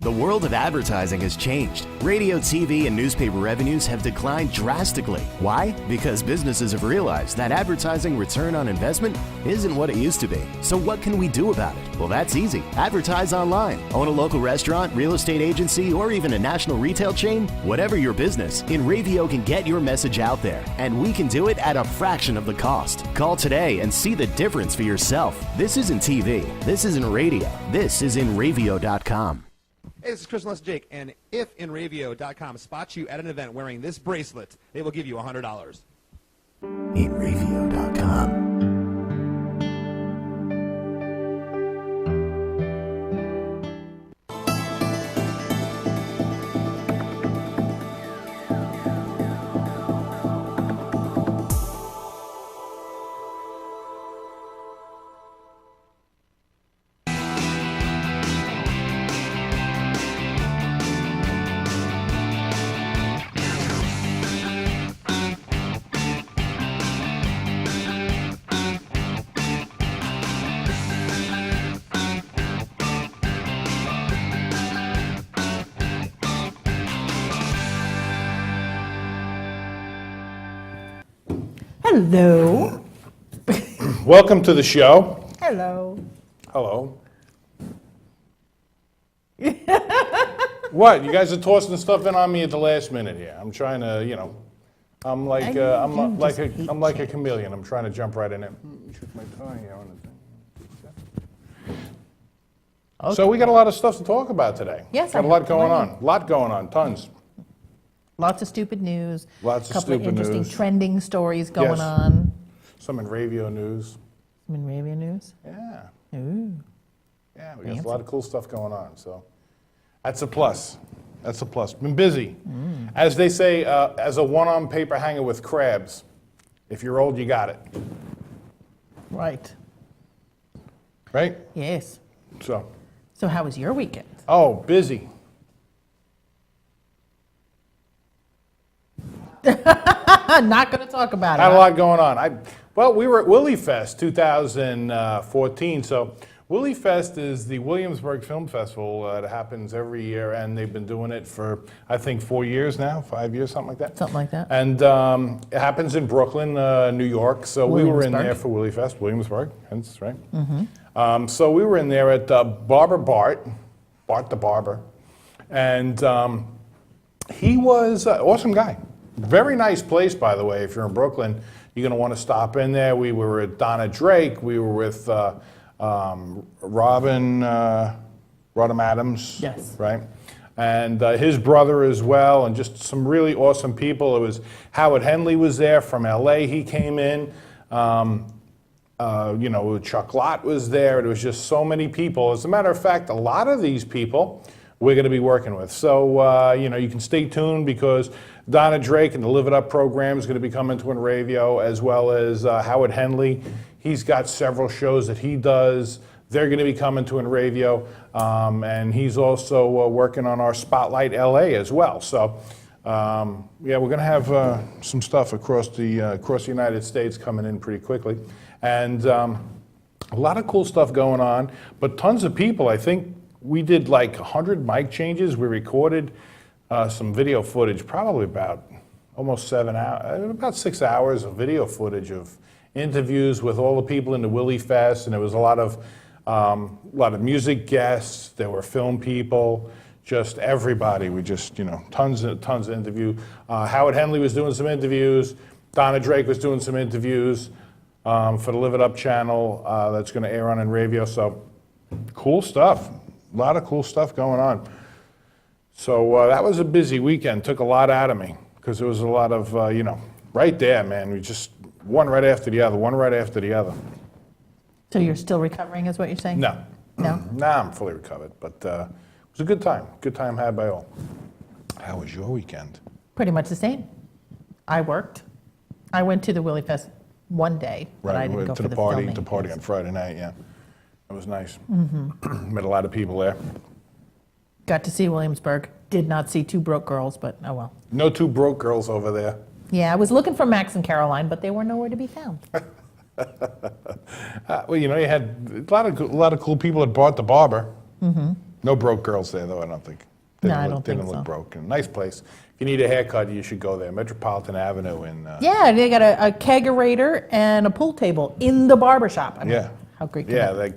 The world of advertising has changed. Radio, TV, and newspaper revenues have declined drastically. Why? Because businesses have realized that advertising return on investment isn't what it used to be. So what can we do about it? Well, that's easy. Advertise online. Own a local restaurant, real estate agency, or even a national retail chain? Whatever your business, InRavio can get your message out there, and we can do it at a fraction of the cost. Call today and see the difference for yourself. This isn't TV. This isn't radio. This is InRavio.com. Hey, this is Chris Les Jake, and if InRavio.com spots you at an event wearing this bracelet, they will give you $100. InRavio.com. Hello. Welcome to the show. Hello. Hello. What? You guys are tossing stuff in on me at the last minute here. I'm trying to, I'm like a chameleon. I'm trying to jump right in there. Shoot my tie here on the thing. Okay. So we got a lot of stuff to talk about today. Yes, got a lot going on. A lot going on. Tons. Lots of stupid news. Lots of couple stupid of interesting news. Trending stories going Yes. on. Some InRavio news. Some InRavio news. Yeah. Ooh. Yeah, we got Fancy. a lot of cool stuff going on, so that's a plus. That's a plus. Been busy. As they say, as a one-on paper hanger with crabs, if you're old, you got it. Right. Right? Yes. So, So how was your weekend? oh, busy. Not going to talk about Had it. a lot going on. Well, we were at Willie Fest 2014, so Willie Fest is the Williamsburg Film Festival that happens every year, and they've been doing it for, I think, 4 years now, 5 years, something like that. Something like that. And it happens in Brooklyn, New York. So we were in Williamsburg. there for Willie Fest, Williamsburg, hence, right? So we were in there at Barber Bart the Barber, and he was an awesome guy. Very nice place, by the way. If you're in Brooklyn, you're going to want to stop in there. We were at Donna Drake. We were with Robin Adams. Yes. Right? And his brother as well, and just some really awesome people. It was Howard Henley was there from LA. He came in. Chuck Lott was there. There was just so many people. As a matter of fact, a lot of these people we're going to be working with. So, you can stay tuned because Donna Drake and the Live It Up program is going to be coming to InRavio, as well as Howard Henley. He's got several shows that he does. They're going to be coming to InRavio. And he's also working on our Spotlight LA as well. So, we're going to have some stuff across the United States coming in pretty quickly. And a lot of cool stuff going on, but tons of people. I think we did like 100 mic changes. We recorded some video footage, probably about almost 7 hours, about 6 hours of video footage of interviews with all the people in the Willie Fest, and there was a lot of music guests. There were film people, just everybody. We just, tons of interview. Howard Henley was doing some interviews. Donna Drake was doing some interviews for the Live It Up channel that's going to air on InRavio. So cool stuff. A lot of cool stuff going on. So that was a busy weekend. Took a lot out of me because there was a lot of, right there, man. We just one right after the other. So you're still recovering is what you're saying? No. No? Nah, I'm fully recovered. But it was a good time. Good time had by all. How was your weekend? Pretty much the same. I worked. I went to the Willie Fest one day, but I didn't go to for the the party, filming. the party on Friday night, yeah. It was nice. Met a lot of people there. Got to see Williamsburg. Did not see two broke girls, but oh well. No two broke girls over there. Yeah, I was looking for Max and Caroline, but they were nowhere to be found. Well, you had a lot of cool people at Bart the Barber. No broke girls there, though, I don't think. No, I don't think Didn't look so. broken. Nice place. If you need a haircut, you should go there. Metropolitan Avenue in... Yeah, they got a kegerator and a pool table in the barber shop. I mean, Yeah. how great can Yeah, that like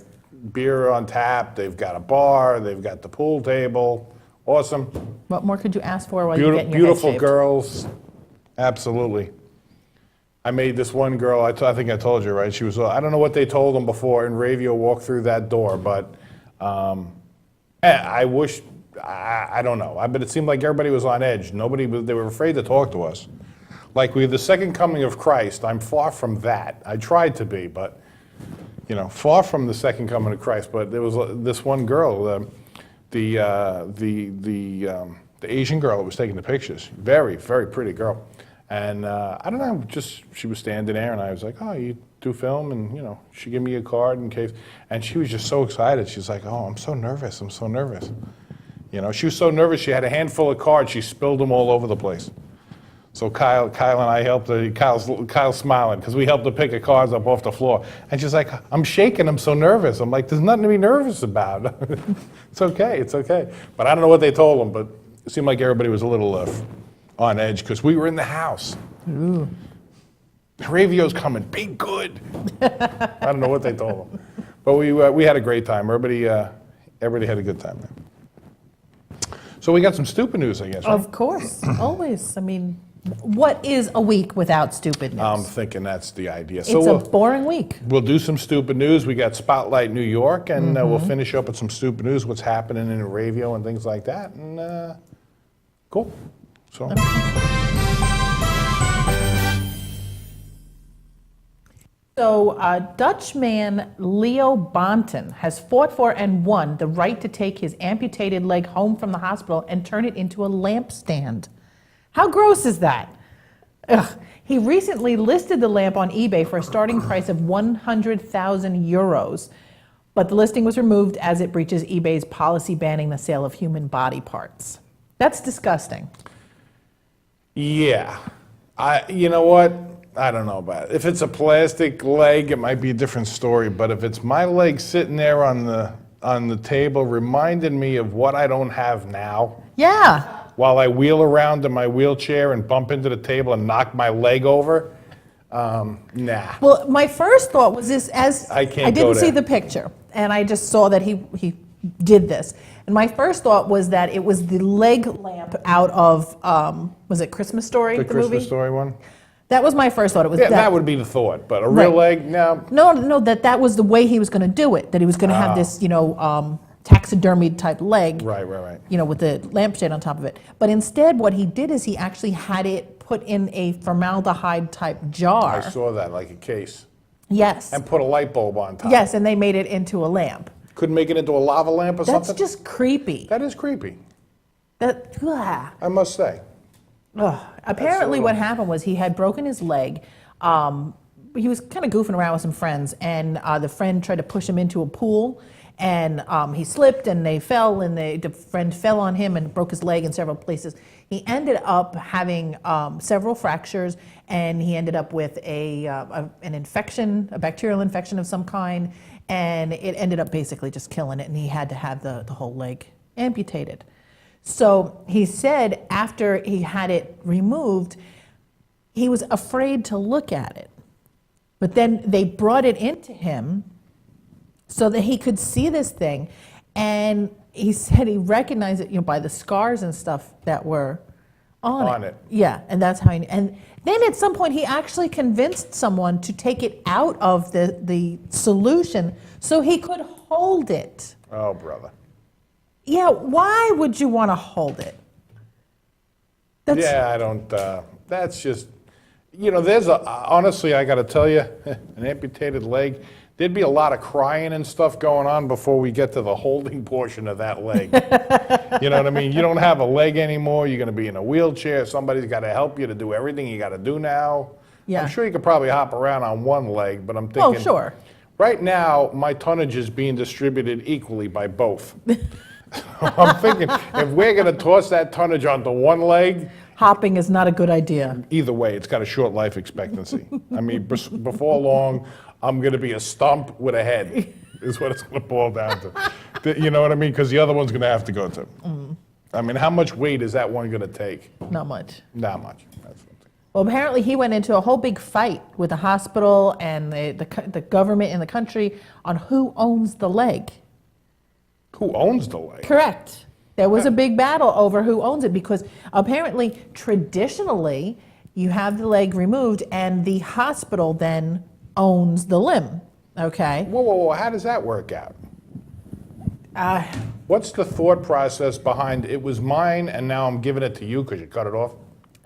beer on tap. They've got a bar. They've got the pool table. Awesome. What more could you ask for while you're getting your Beautiful head shaved? girls. Absolutely. I made this one girl, I think I told you, right? She was, I don't know what they told them before, and Ravio walked through that door, but I wish, I don't know. But it seemed like everybody was on edge. They were afraid to talk to us. Like the second coming of Christ, I'm far from that. I tried to be, but, far from the second coming of Christ. But there was this one girl, the Asian girl that was taking the pictures. Very, very pretty girl. And I don't know, just she was standing there, and I was like, "Oh, you do film?" And she gave me a card in case. And she was just so excited. She's like, "Oh, I'm so nervous. I'm so nervous." She was so nervous. She had a handful of cards. She spilled them all over the place. So Kyle and I helped her. Kyle's smiling because we helped her pick the cards up off the floor. And she's like, "I'm shaking. I'm so nervous." I'm like, "There's nothing to be nervous about. It's okay. It's okay." But I don't know what they told them. But it seemed like everybody was a little on edge because we were in the house. Ooh. Ravio's coming. Be good. I don't know what they told them. But we had a great time. Everybody had a good time there. So we got some stupid news, I guess, right? Of course, always. I mean, what is a week without stupid news? I'm thinking that's the idea. It's a boring week. We'll do some stupid news. We got Spotlight New York, and we'll finish up with some stupid news, what's happening in Ravio and things like that. And cool. So. Dutchman Leo Bonten has fought for and won the right to take his amputated leg home from the hospital and turn it into a lampstand. How gross is that? Ugh. He recently listed the lamp on eBay for a starting price of 100,000 euros, but the listing was removed as it breaches eBay's policy banning the sale of human body parts. That's disgusting. Yeah. You know what? I don't know about it. If it's a plastic leg, it might be a different story. But if it's my leg sitting there on the table, reminding me of what I don't have now, Yeah. while I wheel around in my wheelchair and bump into the table and knock my leg over, nah. Well, my first thought was this: I can't I go didn't see there. the picture, and I just saw that he did this. And my first thought was that it was the leg lamp out of was it Christmas Story? The Christmas movie? Story one? That was my first thought. It was Yeah, that would be the thought. But a real Right. leg, no. No, that was the way he was going to do it. That he was going to have this, taxidermied type leg. Right. With the lampshade on top of it. But instead, what he did is he actually had it put in a formaldehyde type jar. I saw that, like a case. Yes. And put a light bulb on top. Yes, and they made it into a lamp. Couldn't make it into a lava lamp or That's something? just creepy. That is creepy, Ugh. I must say. Apparently, what happened was he had broken his leg. He was kind of goofing around with some friends, and the friend tried to push him into a pool, and he slipped, and they fell, and the friend fell on him and broke his leg in several places. He ended up having several fractures, and he ended up with an infection, a bacterial infection of some kind, and it ended up basically just killing it, and he had to have the whole leg amputated. So he said after he had it removed, he was afraid to look at it. But then they brought it into him so that he could see this thing. And he said he recognized it, by the scars and stuff that were on it. Yeah, and that's how and then at some point he actually convinced someone to take it out of the solution so he could hold it. Oh, brother. Yeah, why would you want to hold it? Yeah, I don't, that's just, there's honestly, I got to tell you, an amputated leg, there'd be a lot of crying and stuff going on before we get to the holding portion of that leg. You know what I mean? You don't have a leg anymore, you're going to be in a wheelchair, somebody's got to help you to do everything you got to do now. Yeah. I'm sure you could probably hop around on one leg, but I'm thinking. Oh, sure. Right now, my tonnage is being distributed equally by both. I'm thinking, if we're going to toss that tonnage onto one leg, Hopping is not a good idea. either way, it's got a short life expectancy. I mean, before long, I'm going to be a stump with a head, is what it's going to boil down to. You know what I mean? Because the other one's going to have to go too. I mean, how much weight is that one going to take? Not much. Not much. That's what Well, apparently he went into a whole big fight with the hospital and the government in the country on who owns the leg. Who owns the leg? Correct. There was a big battle over who owns it because apparently, traditionally, you have the leg removed and the hospital then owns the limb. Okay? Whoa. How does that work out? What's the thought process behind it was mine and now I'm giving it to you because you cut it off?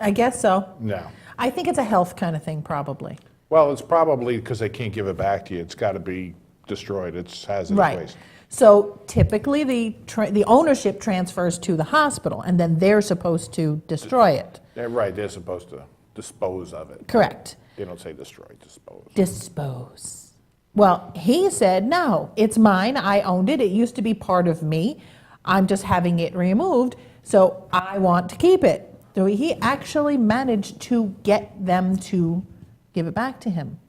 I guess so. No. I think it's a health kind of thing, probably. Well, it's probably because they can't give it back to you. It's got to be destroyed. It's hazardous Right. waste. So typically, the ownership transfers to the hospital, and then they're supposed to destroy it. They're right. They're supposed to dispose of it. Correct. They don't say destroy, dispose. Dispose. Well, he said, no, it's mine. I owned it. It used to be part of me. I'm just having it removed, so I want to keep it. So he actually managed to get them to give it back to him,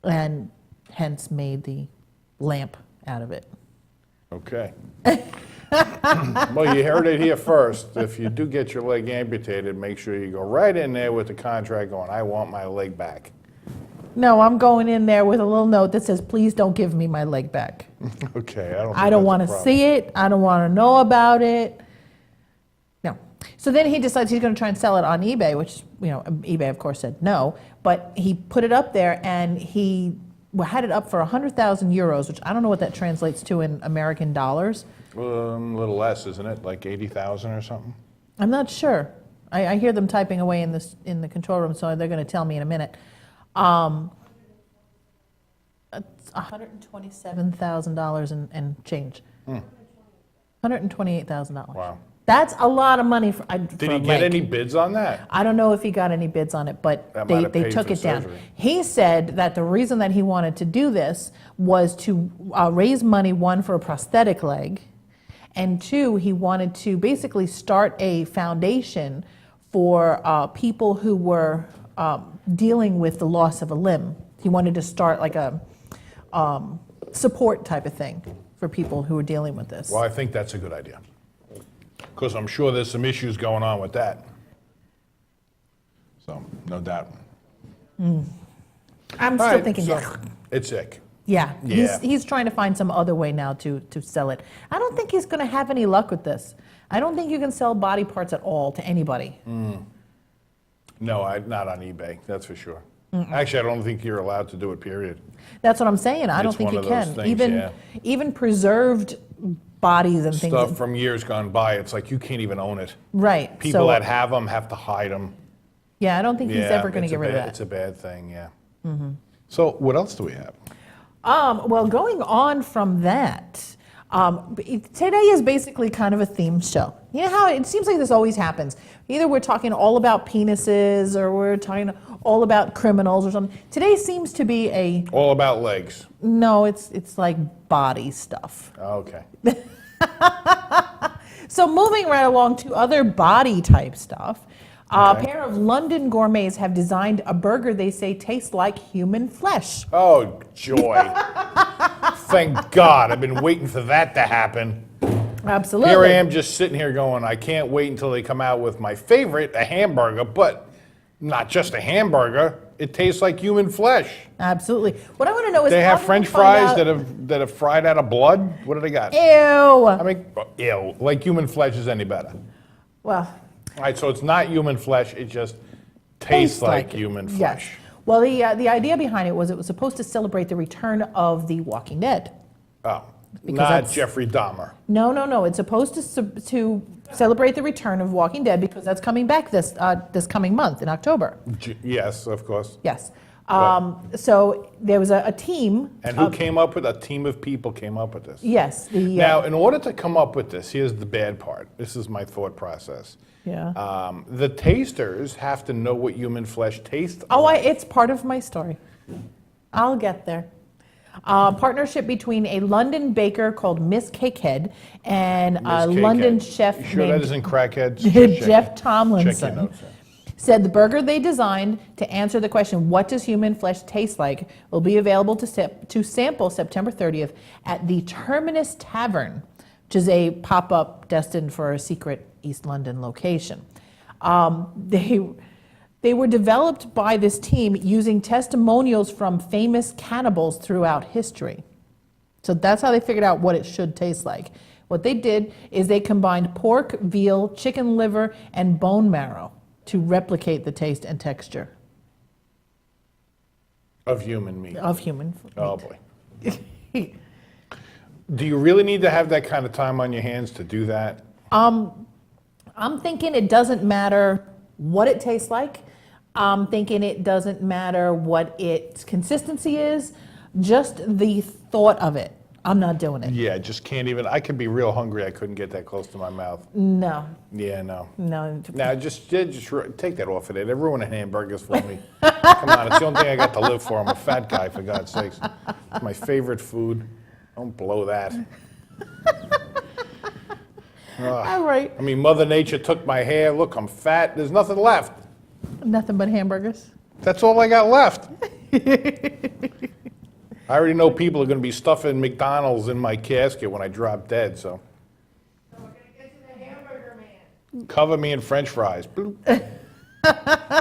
and hence made the lamp out of it. Okay. Well, you heard it here first. If you do get your leg amputated, make sure you go right in there with the contract going, I want my leg back. No, I'm going in there with a little note that says, please don't give me my leg back. Okay, I don't want to see it. I don't want to know about it. No. So then he decides he's going to try and sell it on eBay, which, eBay, of course, said no. But he put it up there, and he had it up for 100,000 euros, which I don't know what that translates to in American dollars. A little less, isn't it? Like 80,000 or something? I'm not sure. I hear them typing away in the control room, so they're going to tell me in a minute. It's $127,000 and change. $128,000. Wow. That's a lot of money for Did he get any bids on that? I don't know if he got any bids on it, but That might have they paid took for it down. surgery. He said that the reason that he wanted to do this was to raise money, one, for a prosthetic leg, and two, he wanted to basically start a foundation for people who were dealing with the loss of a limb. He wanted to start like a support type of thing for people who were dealing with this. Well, I think that's a good idea. Because I'm sure there's some issues going on with that. So, no doubt. I'm All still right, thinking, so yeah. it's sick. Yeah, Yeah. He's trying to find some other way now to sell it. I don't think he's going to have any luck with this. I don't think you can sell body parts at all to anybody. No, not on eBay, that's for sure. Actually, I don't think you're allowed to do it, period. That's what I'm saying. I don't It's think one you of those can. things, Even preserved bodies and things. Stuff from years gone by, it's like you can't even own it. Right. People so, that have them have to hide them. yeah, I don't think he's ever going to get rid of that. It's a bad thing, yeah. So what else do we have? Well, going on from that, today is basically kind of a themed show. You know how it seems like this always happens. Either we're talking all about penises or we're talking all about criminals or something. Today seems to be All about legs. no, it's like body stuff. Okay. So moving right along to other body type stuff, a Okay. pair of London gourmets have designed a burger they say tastes like human flesh. Oh, joy. Thank God. I've been waiting for that to happen. Absolutely. Here I am just sitting here going, I can't wait until they come out with my favorite, a hamburger, but not just a hamburger. It tastes like human flesh. Absolutely. What I want to know is They how have do you French find fries out- that have fried out of blood. What do they got? Ew. I mean, ew. Like human flesh is any better. Well, All right, so it's not human flesh. It just tastes like it. human Yes. flesh. Well, the idea behind it was supposed to celebrate the return of The Walking Dead. Oh, Because not that's- Jeffrey Dahmer. No. It's supposed to celebrate the return of Walking Dead because that's coming back this coming month in October. Yes, of course. Yes. So there was a team. And who came up with, a team of people came up with this? Yes. Now, in order to come up with this, here's the bad part. This is my thought process. Yeah. The tasters have to know what human flesh tastes Oh, like. it's part of my story. I'll get there. Partnership between a London baker called Miss Cakehead and a Miss London Cakehead. chef You sure that named isn't crackheads? Just Jeff check your Tomlinson notes there. said the burger they designed to answer the question, what does human flesh taste like, will be available to sample September 30th at the Terminus Tavern, which is a pop-up destined for a secret East London location. They were developed by this team using testimonials from famous cannibals throughout history. So that's how they figured out what it should taste like. What they did is they combined pork, veal, chicken liver, and bone marrow to replicate the taste and texture Of human meat. of human meat. Oh, boy. Do you really need to have that kind of time on your hands to do that? I'm thinking it doesn't matter what it tastes like. I'm thinking it doesn't matter what its consistency is, just the thought of it. I'm not doing it. Yeah, just can't even. I could be real hungry. I couldn't get that close to my mouth. No, Yeah, no. no. Now, just take that off of there. They're ruining hamburgers for me. Come on, it's the only thing I got to live for. I'm a fat guy, for God's sakes. It's my favorite food. Don't blow that. All right. I mean, Mother Nature took my hair. Look, I'm fat. There's nothing left. Nothing but hamburgers. That's all I got left. I already know people are going to be stuffing McDonald's in my casket when I drop dead, so. We're gonna get to the hamburger man. Cover me in French fries. Bloop.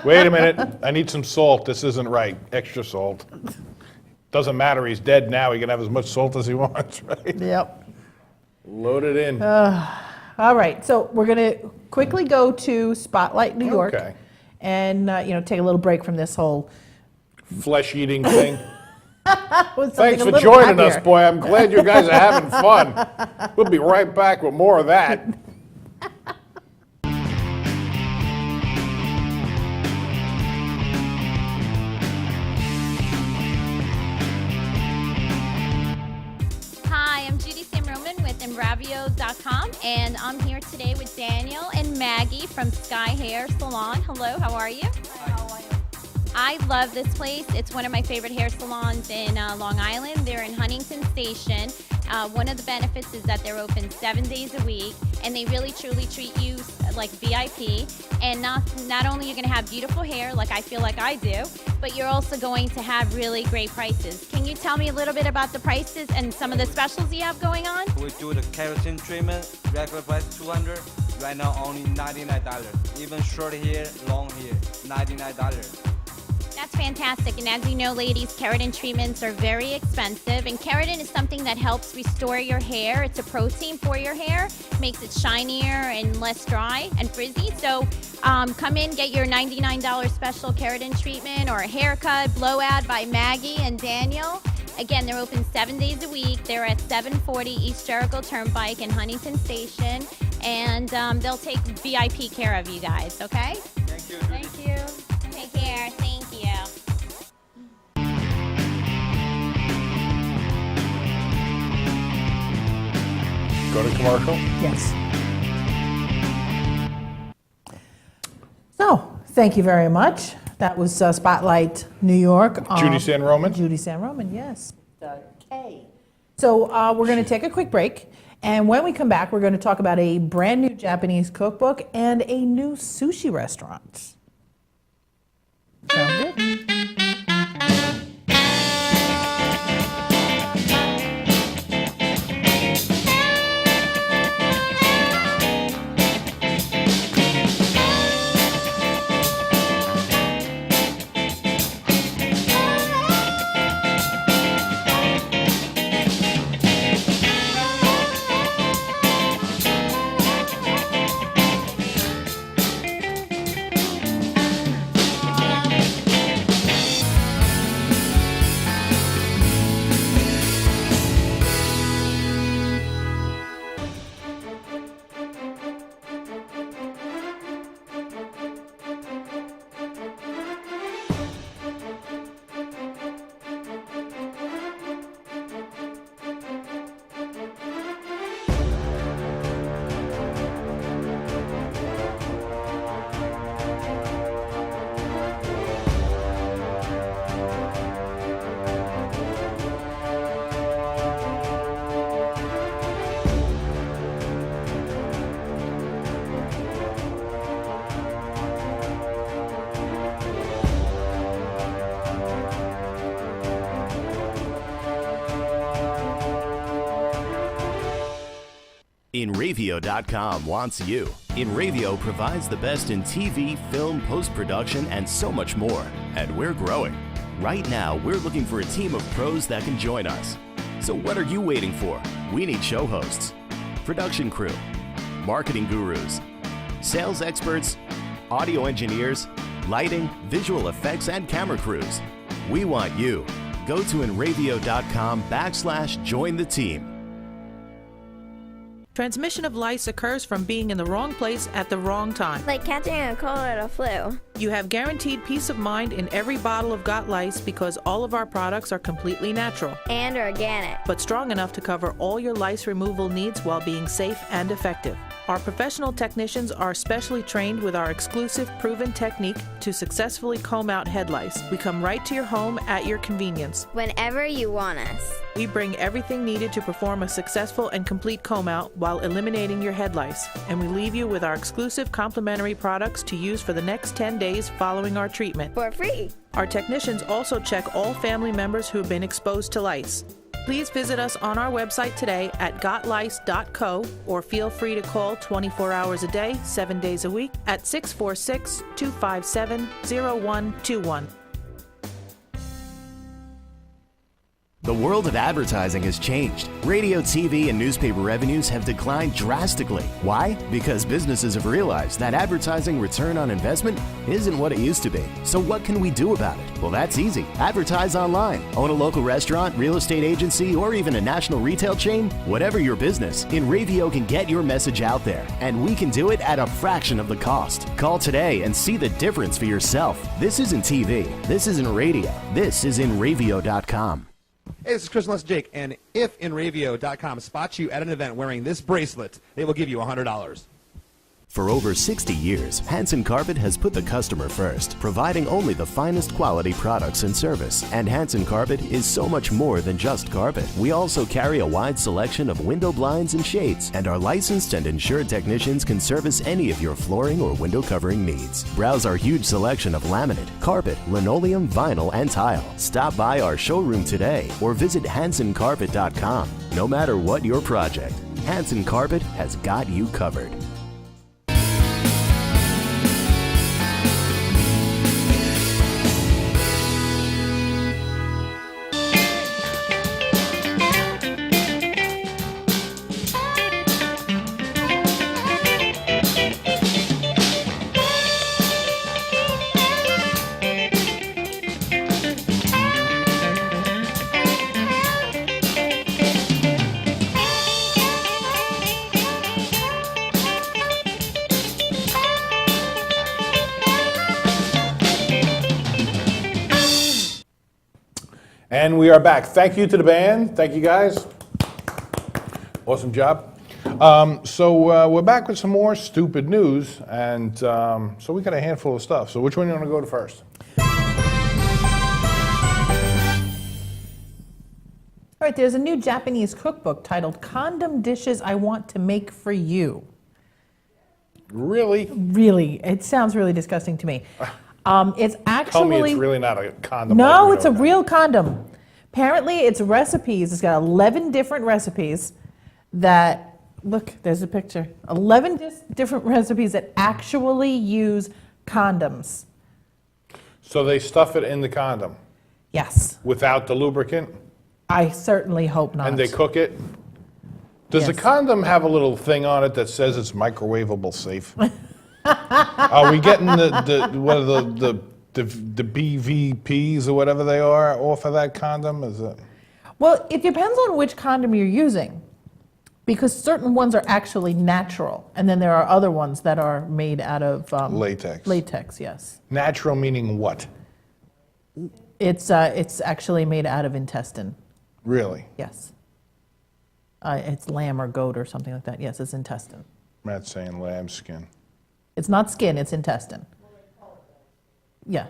Wait a minute. I need some salt. This isn't right. Extra salt. Doesn't matter. He's dead now. He can have as much salt as he wants, right? Yep. Load it in. All right. So we're gonna quickly go to Spotlight New York, Okay. and take a little break from this whole. Flesh-eating thing. With something Thanks a for little joining us, happier. boy. I'm glad you guys are having fun. We'll be right back with more of that. Hi, I'm Judy Sam Roman with Embravio.com, and I'm here today with Daniel and Maggie from Sky Hair Salon. Hello, how are you? I love this place. It's one of my favorite hair salons in Long Island. They're in Huntington Station. One of the benefits is that they're open 7 days a week, and they really truly treat you like VIP. And not only are you going to have beautiful hair, like I feel like I do, but you're also going to have really great prices. Can you tell me a little bit about the prices and some of the specials you have going on? We do the keratin treatment, regular price $200, right now only $99. Even short hair, long hair, $99. That's fantastic. And as you know, ladies, keratin treatments are very expensive. And keratin is something that helps restore your hair. It's a protein for your hair, makes it shinier and less dry and frizzy. So come in, get your $99 special keratin treatment or a haircut, blowout by Maggie and Daniel. Again, they're open 7 days a week. They're at 740 East Jericho Turnpike in Huntington Station. And they'll take VIP care of you guys, okay? Thank you. Thank you. Take care. Thank you. Go to commercial. Yes. So, thank you very much. That was Spotlight New York. Judy San Roman. Judy San Roman, yes. K. So, we're going to take a quick break. And when we come back, we're going to talk about a brand new Japanese cookbook and a new sushi restaurant. Sound good? InRavio.com wants you. InRavio provides the best in TV, film, post-production, and so much more. And we're growing. Right now, we're looking for a team of pros that can join us. So what are you waiting for? We need show hosts, production crew, marketing gurus, sales experts, audio engineers, lighting, visual effects, and camera crews. We want you. Go to InRavio.com/join the team. Transmission of lice occurs from being in the wrong place at the wrong time. Like catching a cold or a flu. You have guaranteed peace of mind in every bottle of Got Lice because all of our products are completely natural, And organic. but strong enough to cover all your lice removal needs while being safe and effective. Our professional technicians are specially trained with our exclusive proven technique to successfully comb out head lice. We come right to your home at your convenience. Whenever you want us. We bring everything needed to perform a successful and complete comb out while eliminating your head lice, and we leave you with our exclusive complimentary products to use for the next 10 days following our treatment. For free. Our technicians also check all family members who have been exposed to lice. Please visit us on our website today at gotlice.co or feel free to call 24 hours a day, 7 days a week at 646-257-0121. The world of advertising has changed. Radio, TV, and newspaper revenues have declined drastically. Why? Because businesses have realized that advertising return on investment isn't what it used to be. So what can we do about it? Well, that's easy. Advertise online. Own a local restaurant, real estate agency, or even a national retail chain? Whatever your business, InRavio can get your message out there, and we can do it at a fraction of the cost. Call today and see the difference for yourself. This isn't TV. This isn't radio. This is InRavio.com. Hey, this is Chris and Les Jake, and if InRavio.com spots you at an event wearing this bracelet, they will give you $100. For over 60 years, Hanson Carpet has put the customer first, providing only the finest quality products and service. And Hanson Carpet is so much more than just carpet. We also carry a wide selection of window blinds and shades, and our licensed and insured technicians can service any of your flooring or window covering needs. Browse our huge selection of laminate, carpet, linoleum, vinyl, and tile. Stop by our showroom today or visit HansonCarpet.com. No matter what your project, Hanson Carpet has got you covered. And we are back. Thank you to the band. Thank you, guys. Awesome job. So we're back with some more stupid news, and so we got a handful of stuff. So which one do you want to go to first? All right, there's a new Japanese cookbook titled Condom Dishes I Want to Make for You. Really? Really, it sounds really disgusting to me. It's actually... Tell me it's really not a condom. No, like it's a real condom. Apparently, it's recipes. It's got 11 different recipes that, look, there's a picture. 11 different recipes that actually use condoms. So they stuff it in the condom Yes. without the lubricant, I certainly hope not. and they cook it? Does the Yes. condom have a little thing on it that says it's microwavable safe? Are we getting what are the BVPs or whatever they are off of that condom? Is it? Well, it depends on which condom you're using, because certain ones are actually natural, and then there are other ones that are made out of Latex. Latex, yes. Natural meaning what? It's actually made out of intestine. Really? Yes. It's lamb or goat or something like that. Yes, it's intestine. Matt's saying lamb skin. It's not skin, it's intestine. Yeah,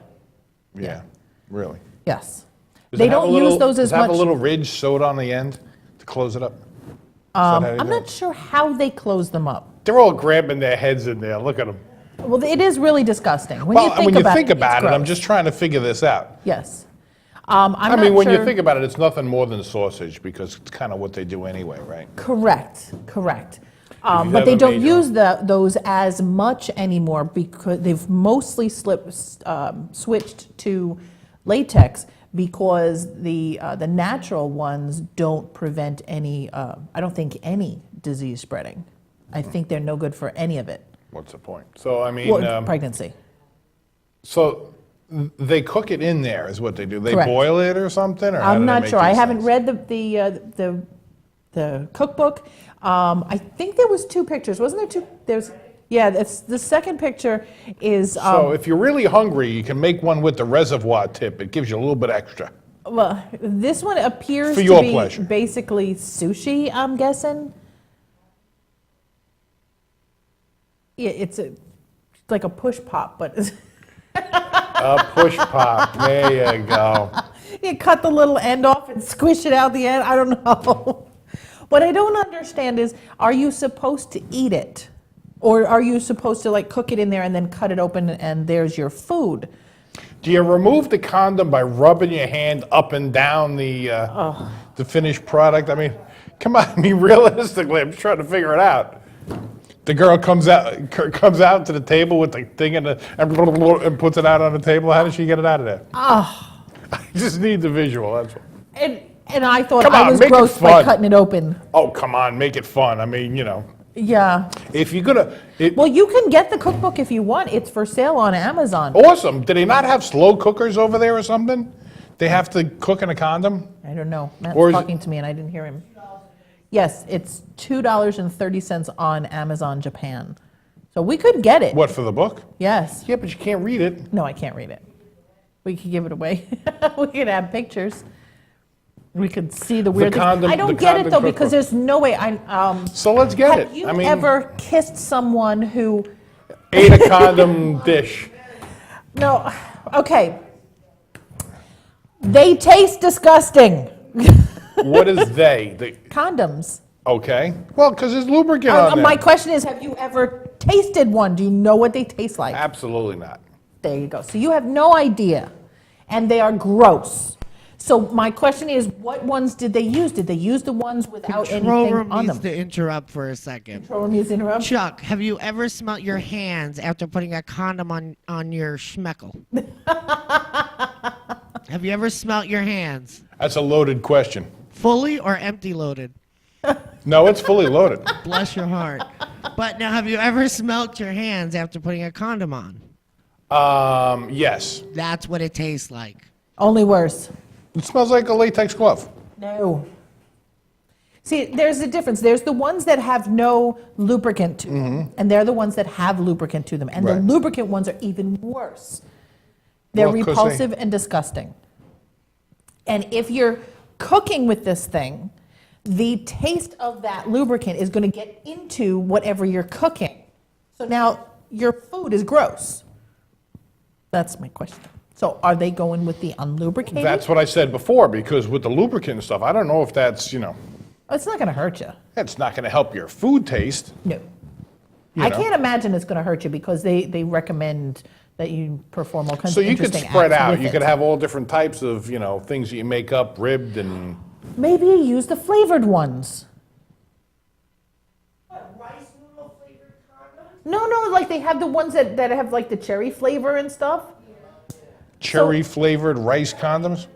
Yeah. Really? yes. Does They it have don't a little- use those as Does it have much. a little ridge sewed on the end to close it up? I'm not sure how they close them up. They're all grabbing their heads in there. Look at them. Well, it is really disgusting. When Well, you think when you about think it, about it's it, I'm gross. just trying to figure this out. Yes. I mean, when you think about it, it's nothing more than sausage because it's kind of what they do anyway, right? Correct, correct. But they haven't don't made your use those as much anymore because they've mostly switched to latex because the natural ones don't prevent any, I don't think any disease spreading. I think they're no good for any of it. What's the point? So, I mean, Well, pregnancy. so they cook it in there is what they do. They Correct. boil it or something? Or how do I'm they not make sure. I these haven't things? read the cookbook. I think there was 2 pictures. Wasn't there 2? It's the second picture is, So if you're really hungry, you can make one with the reservoir tip. It gives you a little bit extra. well, this one appears For to your be pleasure. basically sushi, I'm guessing. Yeah, it's like a push pop, but A push pop. There you go. you cut the little end off and squish it out the end. I don't know. What I don't understand is, are you supposed to eat it? Or are you supposed to like cook it in there and then cut it open and there's your food? Do you remove the condom by rubbing your hand up and down the finished product? I mean, come on. I mean, realistically, I'm just trying to figure it out. The girl comes out to the table with the thing and puts it out on the table. How does she get it out of there? I just need the visual. That's all. And I thought Come I on, was make it gross by fun. cutting it open. Oh, come on, make it fun. I mean, Yeah. if you're gonna, Well, you can get the cookbook if you want. It's for sale on Amazon. awesome. Do they not have slow cookers over there or something? They have to cook in a condom? I don't know. Matt's Or is it- talking to me and I didn't hear him. Yes, it's $2.30 on Amazon Japan. So we could get it. What, for the book? Yes. Yeah, but you can't read it. No, I can't read it. We could give it away. We could have pictures. We could see the weird things. condom- I don't the get it condom though cookbook. because there's no way So let's get have it. you I mean, ever kissed someone who ate a condom dish. No, okay. They taste disgusting. What is they? Condoms. Okay. Well, because there's lubricant on there. My question is, have you ever tasted one? Do you know what they taste like? Absolutely not. There you go. So you have no idea. And they are gross. So my question is, what ones did they use? Did they use the ones without Control anything room on needs them? to interrupt for a second. Control room needs to interrupt? Chuck, have you ever smelt your hands after putting a condom on your schmeckle? Have you ever smelt your hands? That's a loaded question. Fully or empty loaded? No, it's fully loaded. Bless your heart. But now, have you ever smelt your hands after putting a condom on? Yes. That's what it tastes like. Only worse. It smells like a latex glove. No. See, there's a difference. There's the ones that have no lubricant to them, and they're the ones that have lubricant to them. And the Mm-hmm. Right. lubricant ones are even worse. They're Well, 'cause they- repulsive and disgusting. And if you're cooking with this thing, the taste of that lubricant is going to get into whatever you're cooking. So now your food is gross. That's my question. So are they going with the unlubricated? That's what I said before, because with the lubricant and stuff, I don't know if that's, It's not going to hurt you. it's not going to help your food taste. No. You I know. can't imagine it's going to hurt you because they recommend that you perform all kinds So of you could interesting spread acts out. with You it. could have all different types of, things that you make up, ribbed and... Maybe you use the flavored ones. No, like they have the ones that have like the cherry flavor and stuff. Cherry flavored rice condoms?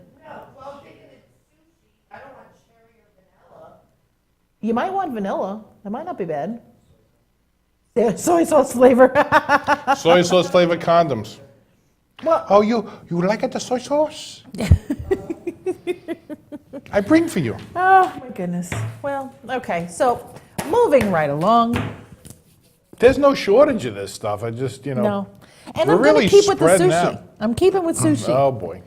You might want vanilla. That might not be bad. Yeah, soy sauce flavor. Soy sauce flavored condoms. Well- Oh, you like it, the soy sauce? I bring for you. Oh my goodness. Well, okay. So moving right along. There's no shortage of this stuff. I just, No. And We're I'm going really to keep with the spreading sushi. out. I'm keeping with sushi. Oh, boy.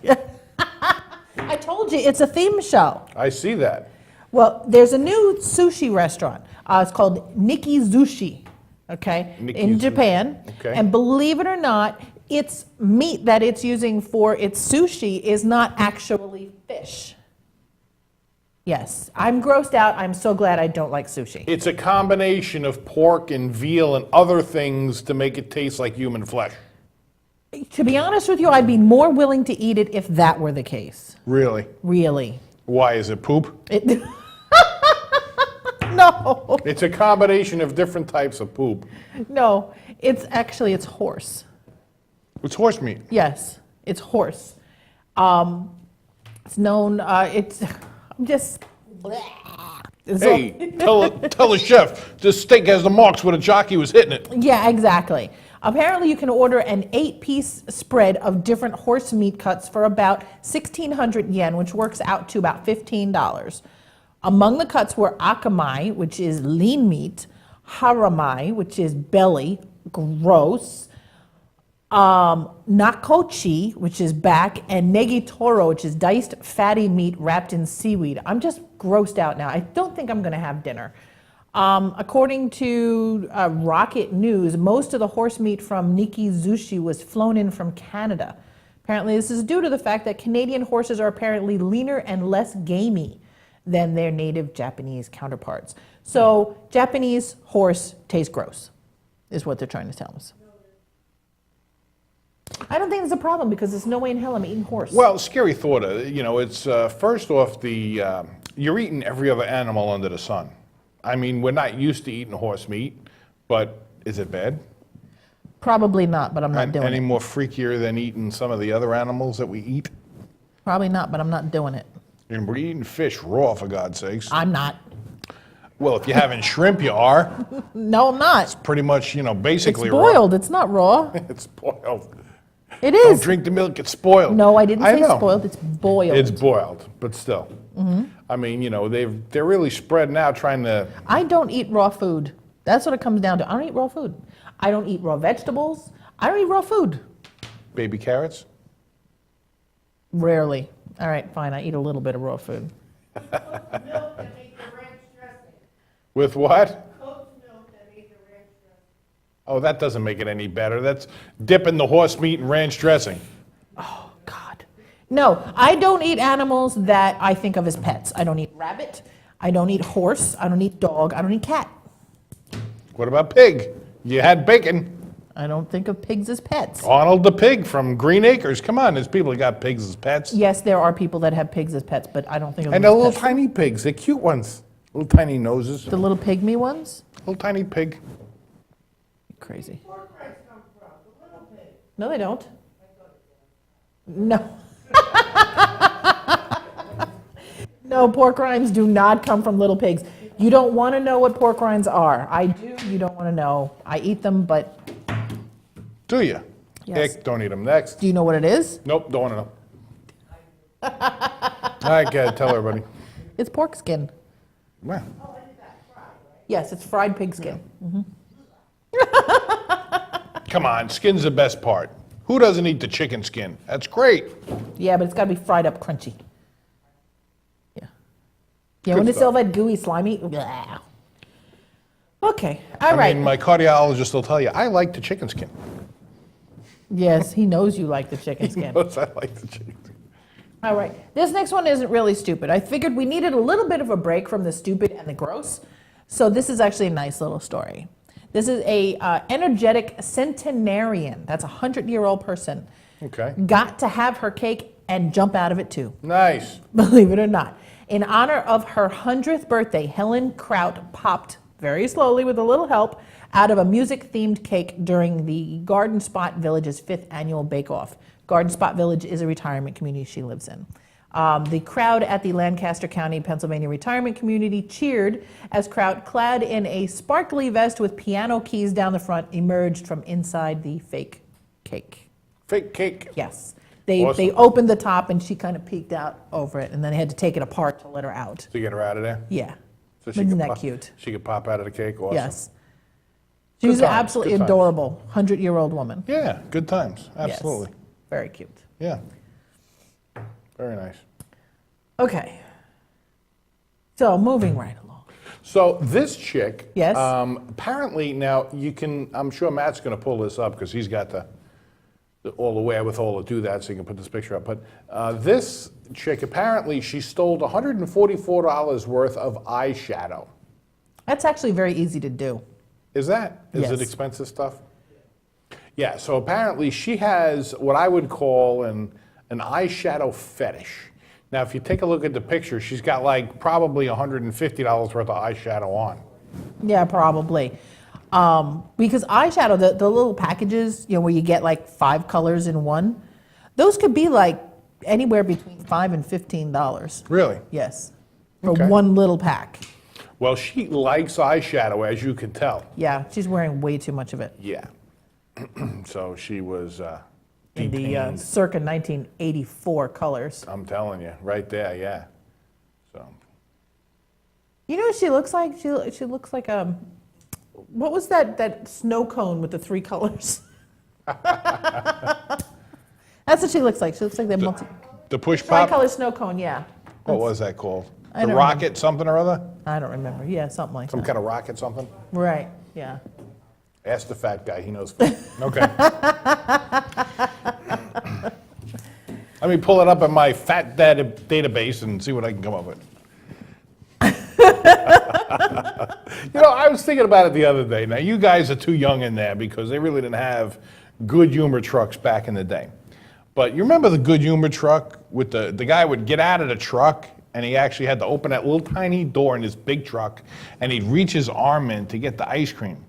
I told you it's a theme show. I see that. Well, there's a new sushi restaurant. It's called Nikki Sushi, okay, Nikki in Sushi. Japan. Okay. And believe it or not, its meat that it's using for its sushi is not actually fish. Yes, I'm grossed out. I'm so glad I don't like sushi. It's a combination of pork and veal and other things to make it taste like human flesh. To be honest with you, I'd be more willing to eat it if that were the case. Really? Really. Why? Is it poop? It, No, It's a combination of different types of poop. no, it's horse. It's horse meat. Yes, it's horse. It's known, I'm just, it's all- Hey, tell the chef, this steak has the marks where the jockey was hitting it. Yeah, exactly. Apparently, you can order an 8-piece spread of different horse meat cuts for about 1,600 yen, which works out to about $15. Among the cuts were akamai, which is lean meat, haramai, which is belly, gross, nakochi, which is back, and negitoro, which is diced fatty meat wrapped in seaweed. I'm just grossed out now. I don't think I'm going to have dinner. According to Rocket News, most of the horse meat from Nikki Zushi was flown in from Canada. Apparently, this is due to the fact that Canadian horses are apparently leaner and less gamey than their native Japanese counterparts. So, Japanese horse tastes gross, is what they're trying to tell us. I don't think there's a problem because there's no way in hell I'm eating horse. Well, scary thought. It's first off, you're eating every other animal under the sun. I mean, we're not used to eating horse meat, but is it bad? Probably not, but I'm not doing Any it. more freakier than eating some of the other animals that we eat? Probably not, but I'm not doing it. And we're eating fish raw, for God's sakes. I'm not. Well, if you're having shrimp, you are. No, I'm not. Pretty much, It's basically boiled. It's not raw. raw. It's boiled. It Don't is. drink the milk, it's spoiled. No, I didn't say know. spoiled. It's boiled. It's boiled, but still. I mean, they're really spreading out trying to. I don't eat raw food. That's what it comes down to. I don't eat raw food. I don't eat raw vegetables. I don't eat raw food. Baby carrots? Rarely. All right, fine. I eat a little bit of raw food. With what? Oh, that doesn't make it any better. That's dipping the horse meat in ranch dressing. Oh, God. No, I don't eat animals that I think of as pets. I don't eat rabbit. I don't eat horse. I don't eat dog. I don't eat cat. What about pig? You had bacon. I don't think of pigs as pets. Arnold the pig from Green Acres. Come on, there's people that got pigs as pets. Yes, there are people that have pigs as pets, but I don't think of And them they're as little pets. tiny pigs. They're cute ones. Little tiny noses. The little pygmy ones? Little tiny pig. Crazy. No, they don't. No. No, pork rinds do not come from little pigs. You don't want to know what pork rinds are. I do. You don't want to know. I eat them, but Do you? Yes. Ick, don't eat them. Next. do you know what it is? Nope, don't want to know. All right, go ahead, tell everybody. It's pork skin. Well, Yes, it's fried pig skin. come on, skin's the best part. Who doesn't eat the chicken skin? That's great. Yeah, but it's got to be fried up crunchy. Yeah. Yeah, when Good it's all stuff. that gooey, slimy. Blah. Okay, all I right. mean, my cardiologist will tell you, I like the chicken skin. Yes, he knows you like the chicken skin. Yes, I like the chicken skin. All right. This next one isn't really stupid. I figured we needed a little bit of a break from the stupid and the gross. So this is actually a nice little story. This is a energetic centenarian. That's a 100-year-old person. Okay. Got to have her cake and jump out of it too. Nice. Believe it or not. In honor of her 100th birthday, Helen Kraut popped very slowly with a little help out of a music-themed cake during the Garden Spot Village's 5th annual bake-off. Garden Spot Village is a retirement community she lives in. The crowd at the Lancaster County, Pennsylvania retirement community cheered as Kraut, clad in a sparkly vest with piano keys down the front, emerged from inside the fake cake. Fake cake. Yes. They Awesome. opened the top and she kind of peeked out over it, and then they had to take it apart to let her out. To get her out of there? Yeah. So Isn't could that pop- cute? She could pop out of the cake? Awesome. Yes. She Good was times, absolutely good times. adorable, 100-year-old woman. Yeah, good times. Yes. Absolutely. Very cute. Yeah. Very nice. Okay. So moving right along. So this chick, Yes. apparently now you can, I'm sure Matt's going to pull this up because he's got all the wherewithal to do that, so you can put this picture up. But this chick, apparently she stole $144 worth of eyeshadow. That's actually very easy to do. Is that? Is Yes. it expensive stuff? Yeah, so apparently she has what I would call an eyeshadow fetish. Now, if you take a look at the picture, she's got like probably $150 worth of eyeshadow on. Yeah, probably. Because eyeshadow, the little packages, where you get like 5 colors in one, those could be like anywhere between $5 and $15. Really? Yes, for Okay. one little pack. Well, she likes eyeshadow, as you can tell. Yeah, she's wearing way too much of it. Yeah. So she was In the detained. circa 1984 colors. I'm telling you, right there, yeah. So You know what she looks like? She looks like what was that snow cone with the 3 colors? That's what she looks like. She looks like that the push pop. tri-color snow cone. Yeah. What was that called? I The don't rocket remember. something or other? I don't remember. Yeah, something like Some that. kind of rocket something? Right. Yeah. Ask the fat guy, he knows. Okay. Let me pull it up in my fat data database and see what I can come up with. I was thinking about it the other day. Now, you guys are too young in there because they really didn't have good humor trucks back in the day. But you remember the good humor truck with the guy would get out of the truck and he actually had to open that little tiny door in this big truck and he'd reach his arm in to get the ice cream.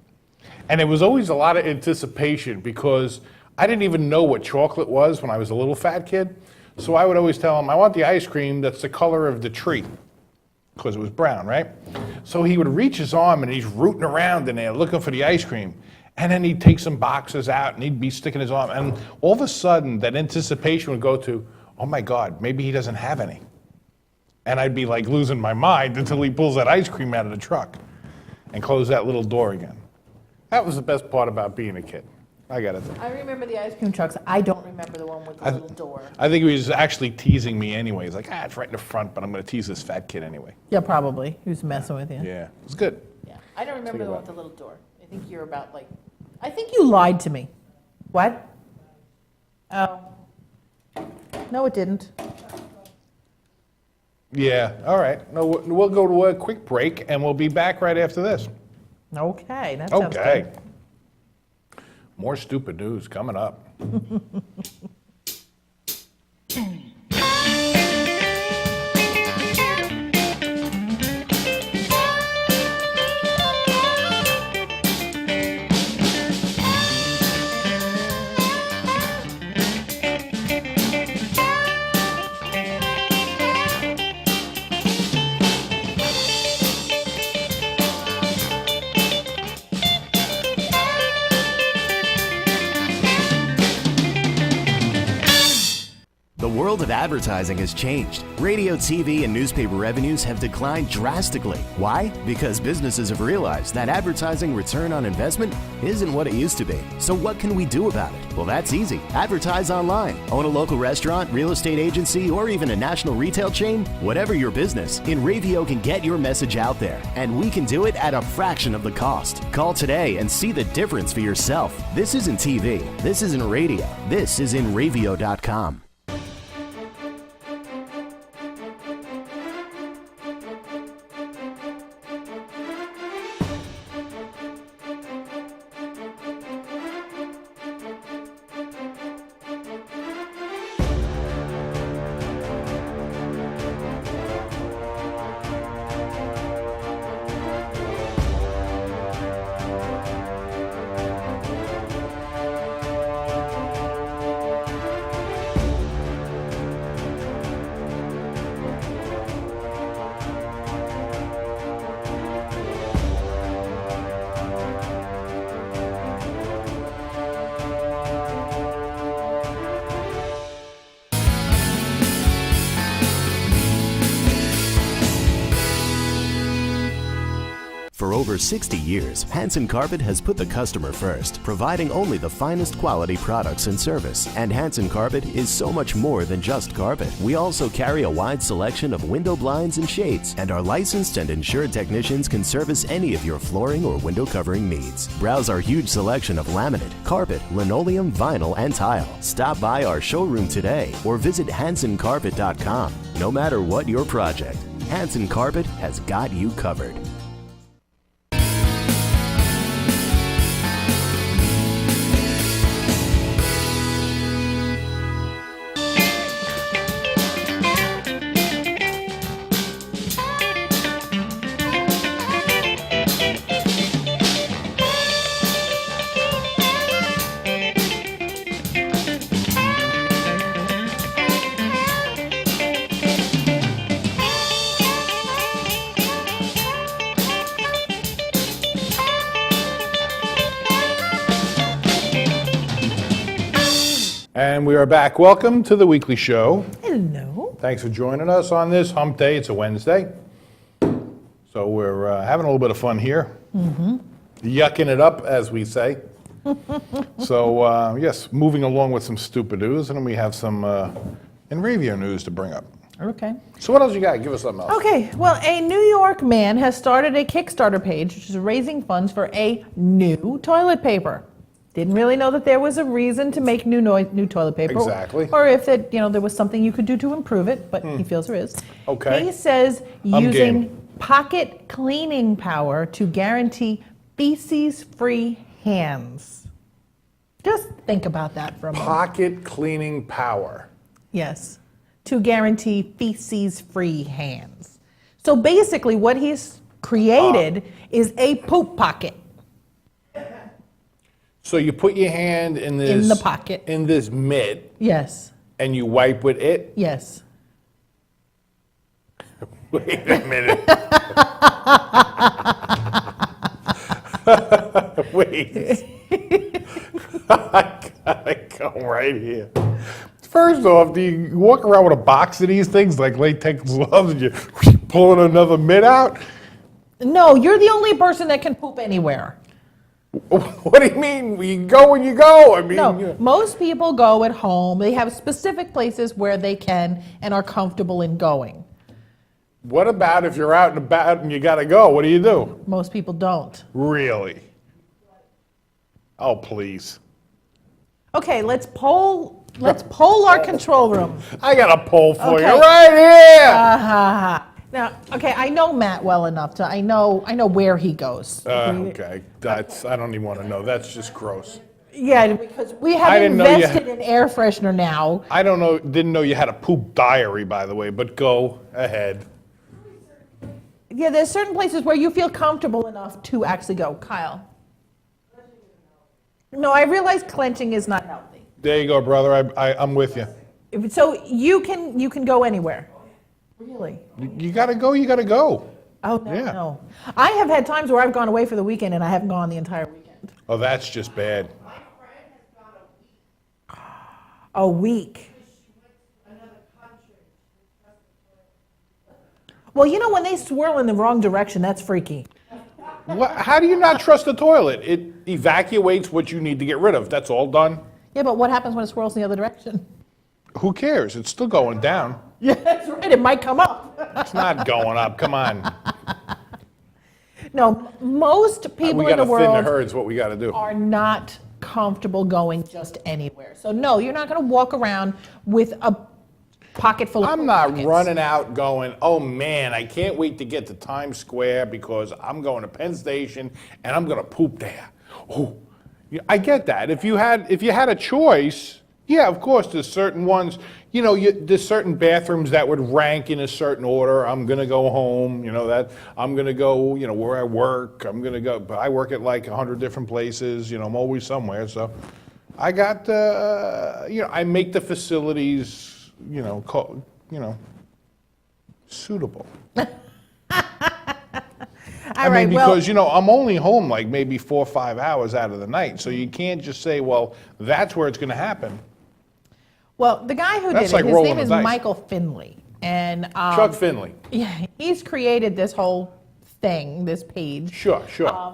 And there was always a lot of anticipation because I didn't even know what chocolate was when I was a little fat kid. So I would always tell him, I want the ice cream that's the color of the tree, because it was brown, right? So he would reach his arm and he's rooting around in there looking for the ice cream. And then he'd take some boxes out and he'd be sticking his arm. And all of a sudden, that anticipation would go to, oh my God, maybe he doesn't have any. And I'd be like losing my mind until he pulls that ice cream out of the truck and close that little door again. That was the best part about being a kid. I gotta think. I remember the ice cream trucks. I don't remember the one with the little door. I think he was actually teasing me anyway. He's like, it's right in the front, but I'm gonna tease this fat kid anyway. Yeah, probably. He was messing with you. Yeah, it was good. Yeah. I don't remember Think the one about with the little door. I think you're about like, I think you lied to me. What? Oh. No, it didn't. Yeah, all right. No, we'll go to a quick break and we'll be back right after this. Okay, that sounds Okay. good. More stupid news coming up. The world of advertising has changed. Radio, TV, and newspaper revenues have declined drastically. Why? Because businesses have realized that advertising return on investment isn't what it used to be. So what can we do about it? Well, that's easy. Advertise online. Own a local restaurant, real estate agency, or even a national retail chain? Whatever your business, InRavio can get your message out there. And we can do it at a fraction of the cost. Call today and see the difference for yourself. This isn't TV. This isn't radio. This is InRavio.com. For over 60 years, Hanson Carpet has put the customer first, providing only the finest quality products and service. And Hanson Carpet is so much more than just carpet. We also carry a wide selection of window blinds and shades, and our licensed and insured technicians can service any of your flooring or window covering needs. Browse our huge selection of laminate, carpet, linoleum, vinyl, and tile. Stop by our showroom today or visit HansonCarpet.com. No matter what your project, Hanson Carpet has got you covered. And we are back. Welcome to the weekly show. Hello. Thanks for joining us on this hump day. It's a Wednesday. So we're having a little bit of fun here. Yucking it up, as we say. So, yes, moving along with some stupid news, and then we have some Enravio news to bring up. Okay. So what else you got? Give us something else. Okay, well, a New York man has started a Kickstarter page, which is raising funds for a new toilet paper. Didn't really know that there was a reason to make new toilet paper. Exactly. Or if that, there was something you could do to improve it, but he feels there is. Okay. He says I'm using game. pocket cleaning power to guarantee feces-free hands. Just think about that for a moment. Pocket cleaning power. Yes, to guarantee feces-free hands. So basically what he's created is a poop pocket. So you put your hand in this... In the pocket. In this mitt, Yes, and you wipe with it? yes. Wait a minute. Wait. I gotta go right here. First off, do you walk around with a box of these things like latex gloves and you're pulling another mitt out? No, you're the only person that can poop anywhere. What do you mean? You go when you go. I mean, No, most people go at home. They have specific places where they can and are comfortable in going. what about if you're out and about and you gotta go? What do you do? Most people don't. Really? Oh, please. Okay, let's poll our control room. I got a poll for Okay. you right here. Now, okay, I know Matt well enough to I know where he goes. Okay, I don't even want to know. That's just gross. Yeah, because we I have didn't know you invested in air freshener now. I didn't know you had a poop diary, by the way, but go ahead. Yeah, there's certain places where you feel comfortable enough to actually go. Kyle. No, I realize clenching is not healthy. There you go, brother. I'm with you. So you can go anywhere. Really? You gotta go. You gotta go. Oh no, Yeah. no. I have had times where I've gone away for the weekend and I haven't gone the entire weekend. Oh, that's just bad. A week. Well, when they swirl in the wrong direction, that's freaky. What? How do you not trust the toilet? It evacuates what you need to get rid of. That's all done. Yeah, but what happens when it swirls in the other direction? Who cares? It's still going down. Yeah, that's right. It might come up. It's not going up. Come on. No, most people We in gotta the thin the world herd. Is what we gotta do. are not comfortable going just anywhere. So no, you're not going to walk around with a pocket full of I'm not pockets. running out going, oh man, I can't wait to get to Times Square because I'm going to Penn Station and I'm going to poop there. Oh, yeah, I get that. If you had a choice, yeah, of course, there's certain ones, there's certain bathrooms that would rank in a certain order. I'm going to go home, that I'm going to go, where I work. I'm going to go, but I work at like 100 different places, I'm always somewhere. So I got, I make the facilities, suitable. I mean, because, I'm only home like maybe 4 or 5 hours out of the night. So you can't just say, well, that's where it's going to happen. Well, the guy who That's did like it, his rolling name is the dice. Michael Finley. And Chuck Finley. yeah, he's created this whole thing, this page. Sure.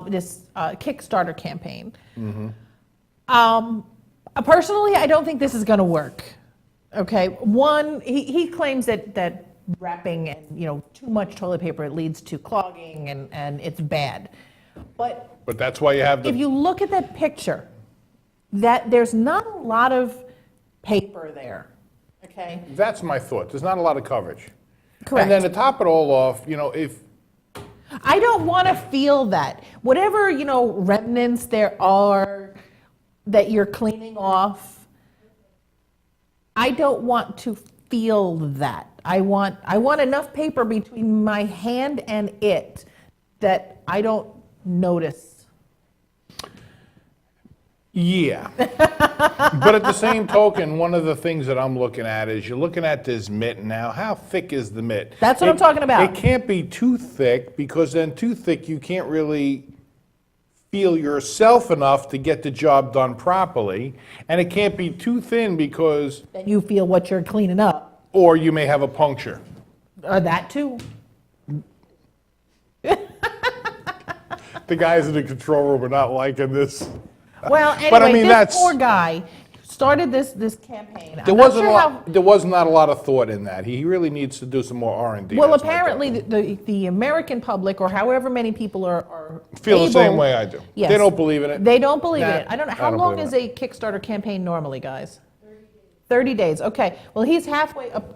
This Kickstarter campaign. Personally, I don't think this is going to work. Okay, one, he claims that wrapping and too much toilet paper, it leads to clogging and it's bad. But that's why you have if you look at that picture, that there's not a lot of paper there. Okay. That's my thought. There's not a lot of coverage. Correct. And then to top it all off, if I don't want to feel that. Whatever, remnants there are that you're cleaning off, I don't want to feel that. I want enough paper between my hand and it that I don't notice. Yeah. But at the same token, one of the things that I'm looking at is you're looking at this mitt now. How thick is the mitt? That's what I'm talking about. It can't be too thick because then too thick you can't really feel yourself enough to get the job done properly, and it can't be too thin because, Then you feel what you're cleaning up, or you may have a puncture. or that too. The guys in the control room are not liking this. Well, anyway, But I mean, this that's- poor guy started this campaign. There I'm not wasn't sure a lot. how- There was not a lot of thought in that. He really needs to do some more R&D. Well, That's my apparently, thought. the American public, or however many people are Feel the same able- way I do. Yes. They don't believe in it. They don't believe in Nah, it. I don't know. I How don't long believe is in a Kickstarter campaign normally, guys? 30 days. Okay. Well, he's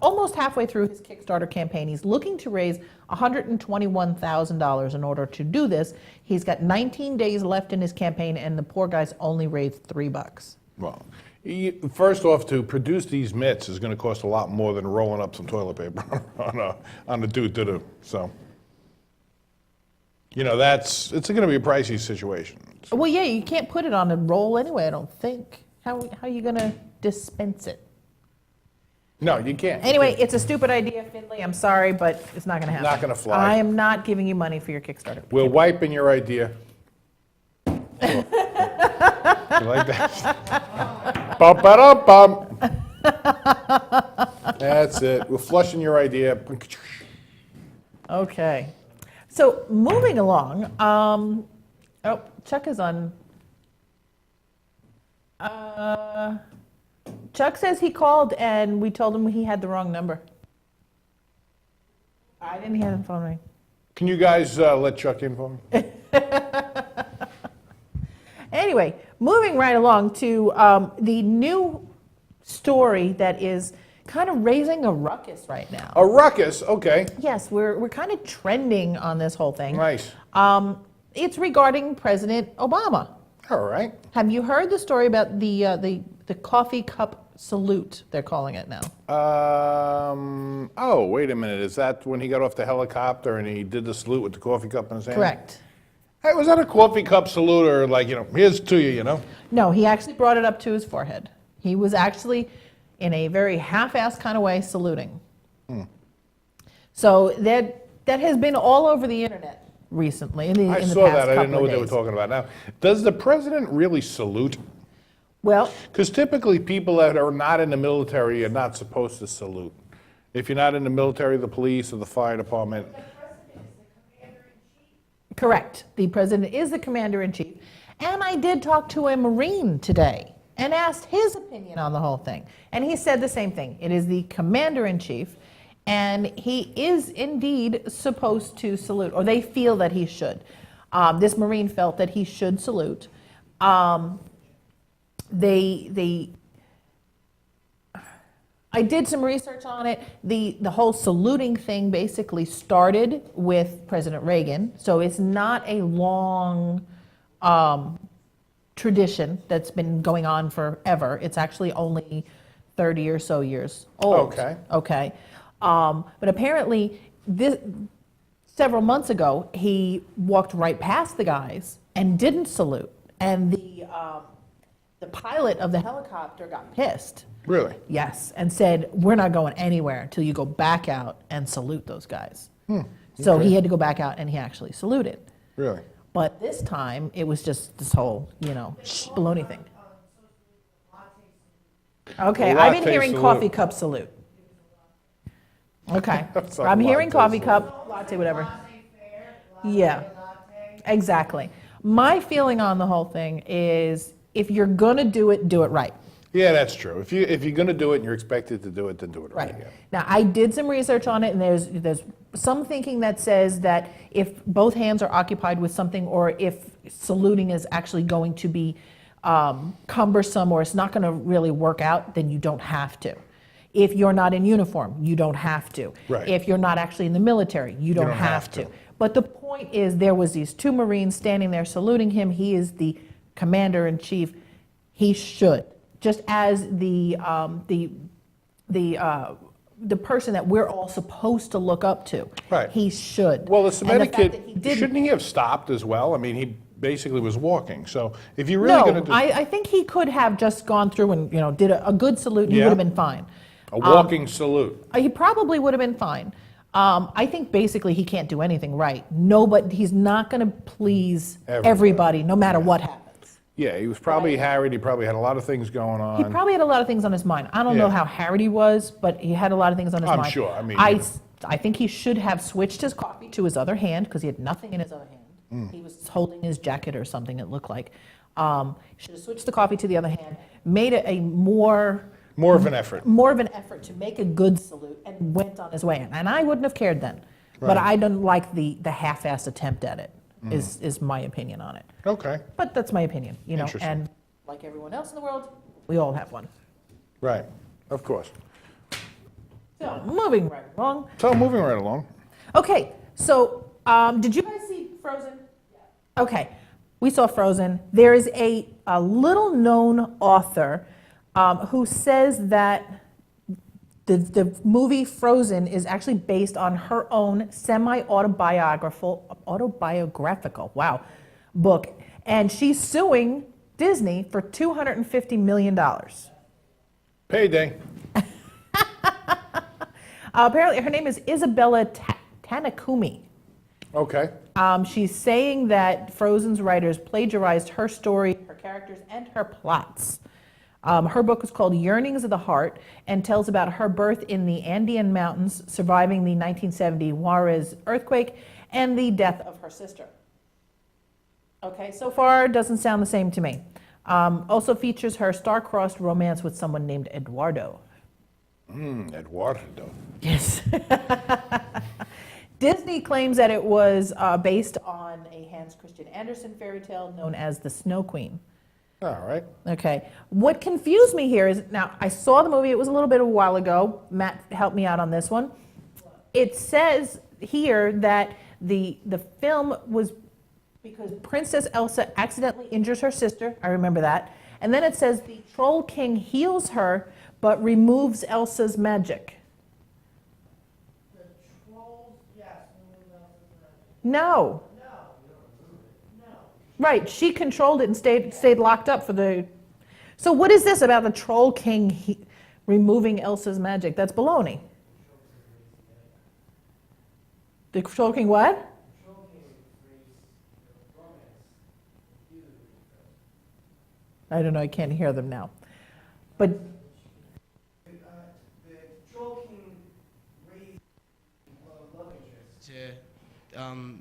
almost halfway through his Kickstarter campaign. He's looking to raise $121,000 in order to do this. He's got 19 days left in his campaign, and the poor guy's only raised $3. Well, first off, to produce these mitts is going to cost a lot more than rolling up some toilet paper on a do-do-do. So, it's going to be a pricey situation. Well, yeah, you can't put it on a roll anyway, I don't think. How are you going to dispense it? No, you can't. Anyway, it's a stupid idea, Finley. I'm sorry, but it's not going to happen. Not gonna fly. I am not giving you money for your Kickstarter. We're wiping your idea. You like that? Bump, bump. That's it. We're flushing your idea. Okay. So moving along, Chuck is on. Chuck says he called and we told him he had the wrong number. I didn't hear the phone ring. Can you guys let Chuck in for me? Anyway, moving right along to the new story that is kind of raising a ruckus right now. A ruckus, okay. Yes, we're kind of trending on this whole thing. Nice. It's regarding President Obama. All right. Have you heard the story about the coffee cup salute, they're calling it now? Oh, wait a minute. Is that when he got off the helicopter and he did the salute with the coffee cup in his hand? Correct. Hey, was that a coffee cup salute or like, here's to you, No, he actually brought it up to his forehead. He was actually, in a very half-assed kind of way, saluting. So that has been all over the internet recently. In the I past saw that. I didn't couple know of what they were days. talking about. Now, does the president really salute? Well, Because typically people that are not in the military are not supposed to salute. If you're not in the military, the police, or the fire department. correct. The president is the commander-in-chief. And I did talk to a Marine today and asked his opinion on the whole thing. And he said the same thing. It is the commander-in-chief, and he is indeed supposed to salute, or they feel that he should. This Marine felt that he should salute. I did some research on it. The whole saluting thing basically started with President Reagan, so it's not a long tradition that's been going on forever. It's actually only 30 or so years old. Okay. Okay. But apparently, several months ago, he walked right past the guys and didn't salute, and the pilot of the helicopter got pissed. Really? Yes, and said, we're not going anywhere until you go back out and salute those guys. So he had to go back out and he actually saluted. Really? But this time, it was just this whole, baloney thing. Okay, A I've been latte hearing salute. coffee cup salute. Okay, That's like I'm hearing latte coffee salute. cup, latte, whatever. Yeah, exactly. My feeling on the whole thing is, if you're gonna do it right. Yeah, that's true. If you're going to do it and you're expected to do it, then do it right. Right. Yeah. Now, I did some research on it, and there's some thinking that says that if both hands are occupied with something, or if saluting is actually going to be cumbersome, or it's not going to really work out, then you don't have to. If you're not in uniform, you don't have to. Right. If you're not actually in the military, you don't have to. But the point is, there was these two Marines standing there saluting him. He is the commander-in-chief. He should. Just as the person that we're all supposed to look up to. Right. He should. Well, the And Semitic fact kid, that he didn't- shouldn't he have stopped as well? I mean, he basically was walking. So if you're really going to do I think he could have just gone through and did a good salute. And he Yeah. would have been fine. a walking salute, He probably would have been fine. I think basically he can't do anything right. He's not going to please everybody, no matter what happens. Yeah, he was probably harried. He probably had a lot of things going on. He probably had a lot of things on his mind. I don't know how harried he was, but he had a lot of things on his mind. I'm sure. I mean, I think he should have switched his coffee to his other hand because he had nothing in his other hand. He was holding his jacket or something, it looked like. Should have switched the coffee to the other hand, made it a more of an effort. More of an effort to make a good salute, and went on his way. And I wouldn't have cared then. But I don't like the half-assed attempt at it, is my opinion on it. Okay. But that's my opinion, you know. Interesting. And like everyone else in the world, we all have one. Right. Of course. So, moving right along. So moving right along. Okay, so did you guys see Frozen? Okay, we saw Frozen. There is a little-known author who says that the movie Frozen is actually based on her own semi-autobiographical book, and she's suing Disney for $250 million. Payday. Apparently, her name is Isabella Tanakumi. Okay. She's saying that Frozen's writers plagiarized her story, her characters, and her plots. Her book is called Yearnings of the Heart and tells about her birth in the Andean Mountains, surviving the 1970 Juarez earthquake, and the death of her sister. Okay, so far doesn't sound the same to me. Also features her star-crossed romance with someone named Eduardo. Eduardo. Yes. Disney claims that it was based on a Hans Christian Andersen fairy tale known as The Snow Queen. All right. Okay. What confused me here is, now I saw the movie, it was a little bit a while ago. Matt helped me out on this one. It says here that the film was because Princess Elsa accidentally injures her sister. I remember that. And then it says the Troll King heals her but removes Elsa's magic. No. Right, she controlled it and stayed locked up for the... So what is this about the Troll King removing Elsa's magic? That's baloney. The Troll King what? I don't know, I can't hear them now. But... the Troll King raised love interest to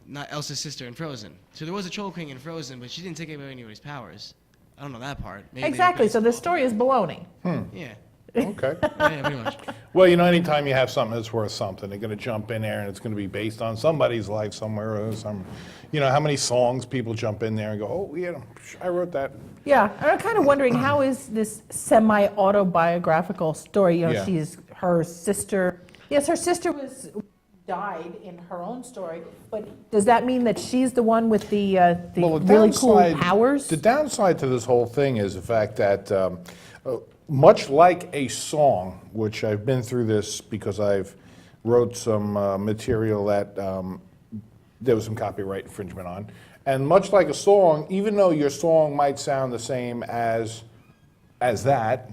not Elsa's sister in Frozen. So there was a Troll King in Frozen, but she didn't take away anybody's powers. I don't know that part. Maybe exactly, so the story is baloney. Yeah. Okay. Yeah, pretty much. Well, you know, anytime you have something that's worth something, they're going to jump in there and it's going to be based on somebody's life somewhere or some, you know, how many songs people jump in there and go, oh, yeah, I wrote that. Yeah, I'm kind of wondering how is this semi-autobiographical story? You know, Yeah. her sister. Yes, her sister died in her own story, but does that mean that she's the one with the really cool powers? The downside to this whole thing is the fact that much like a song, which I've been through this because I've wrote some material that there was some copyright infringement on, and much like a song, even though your song might sound the same as that,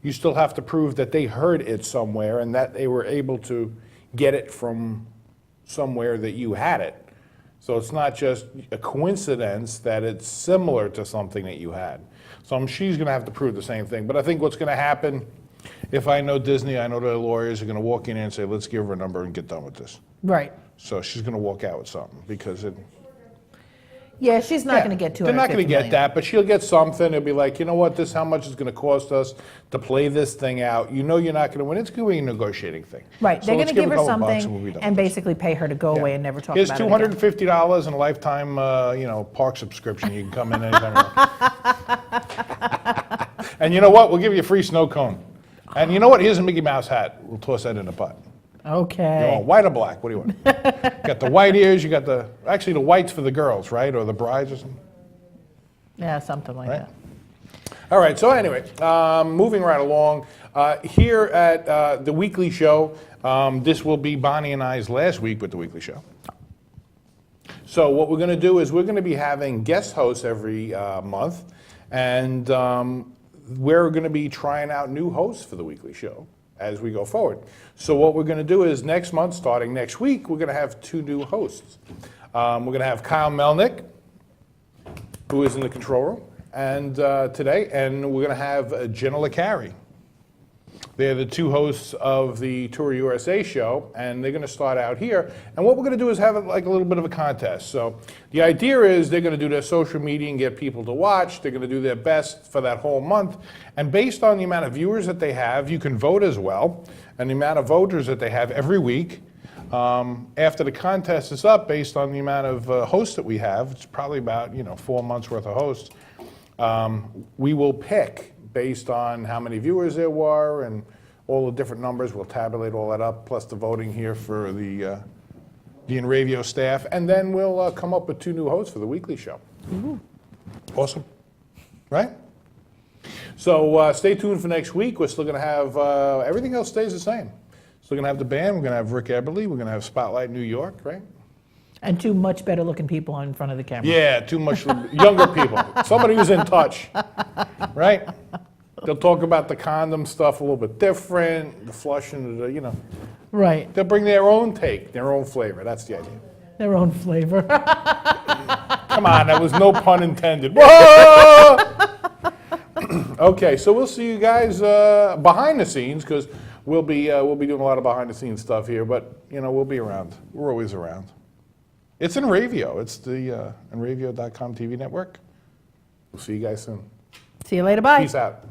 you still have to prove that they heard it somewhere and that they were able to get it from somewhere that you had it. So it's not just a coincidence that it's similar to something that you had. So she's going to have to prove the same thing. But I think what's going to happen, if I know Disney, I know their lawyers are going to walk in and say, let's give her a number and get done with this. Right. So she's going to walk out with something because it... Yeah, she's not going to get $250 They're not going to get million. that, but she'll get something. It'll be like, you know what, this how much it's going to cost us to play this thing out. You know you're not going to win. It's going to be a negotiating thing. Right, So they're going let's to give a her couple bucks something we'll be done and with this. basically pay her to go away and never talk Here's about it again. $250 and a lifetime, park subscription. You can come in anytime you want. And you know what? We'll give you a free snow cone. And you know what? Here's a Mickey Mouse hat. We'll toss that in the pot. You Okay. want white or black? What do you want? Got the white ears. You got actually the white's for the girls, right? Or the brides or something. Yeah, something like Right. that. All right, so anyway, moving right along, here at The Weekly Show, this will be Bonnie and I's last week with The Weekly Show. So what we're going to do is we're going to be having guest hosts every month, and we're going to be trying out new hosts for The Weekly Show. as we go forward. So what we're going to do is next month, starting next week, we're going to have 2 new hosts. We're going to have Kyle Melnick, who is in the control room, and today, and we're going to have Jenna LeCarry. They're the 2 hosts of the Tour USA show, and they're going to start out here. And what we're going to do is have like a little bit of a contest. So the idea is they're going to do their social media and get people to watch. They're going to do their best for that whole month. And based on the amount of viewers that they have, you can vote as well, and the amount of voters that they have every week. After the contest is up, based on the amount of hosts that we have, it's probably about 4 months worth of hosts. We will pick based on how many viewers there were and all the different numbers. We'll tabulate all that up, plus the voting here for the InRavio staff, and then we'll come up with 2 new hosts for the weekly show. Awesome, right? So stay tuned for next week. We're still going to have, everything else stays the same. Still going to have the band. We're going to have Rick Eberly. We're going to have Spotlight New York, right? And 2 much better looking people in front of the camera. Yeah, too much younger people. Somebody who's in touch, right? They'll talk about the condom stuff a little bit different, the flushing, Right. They'll bring their own take, their own flavor. That's the idea. Their own flavor. Come on, that was no pun intended. Whoa! Okay, so we'll see you guys behind the scenes, because we'll be doing a lot of behind the scenes stuff here, but we'll be around. We're always around. It's InRavio. It's the InRavio.com TV network. We'll see you guys soon. See you later. Bye. Peace out.